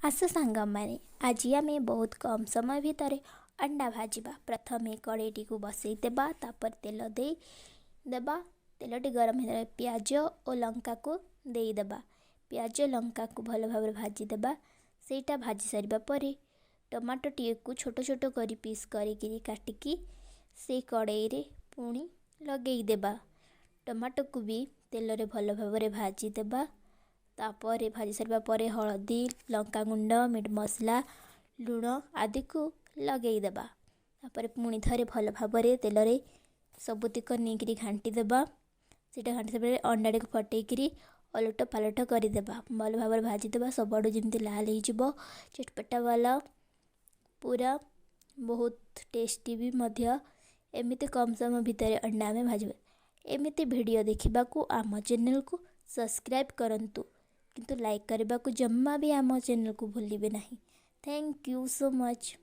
आस सांग मैंने आज आम बहुत कम समय भितर अंडा भाजवा। प्रथम कड़ईटी को बसई देबा, तापर तेल दे देबा। तेलटी गरम हो पियाज और लंका को देदेबा। पियाज लंका को भल भाव भाजी देबा। सेटा भाजी सारिबा परे टमाटो टी को छोट छोट करी पीस करी काटिकी से कड़ई रे पुणी लगेई देबा। टमाटो को भी तेल रे भल भाव भाजी देबा। तापर भाजी सारिबा परे हळदी, लंका गुंड, मीट मसला, लुण आदि को लगेई देबा। तापर पुणी थरे भल भाव तेल रे सबुतिक नहीं घाटी देबा। सीटा घाटी सारे अंडा को फटेकरी अलट पालट करदेबा। भल भाव भाजी देबा सबआडू जमी लाल हो चटपटा वाला पूरा बहुत टेस्टी भी मध्य। एमिति कम समय भितर अंडा में भाजबा। एमिति वीडियो देखा आम चैनल को सब्सक्राइब करंतु, किंतु लाइक करने को जम्मा भी आम चैनल को भूलिए नहीं। Thank you so much.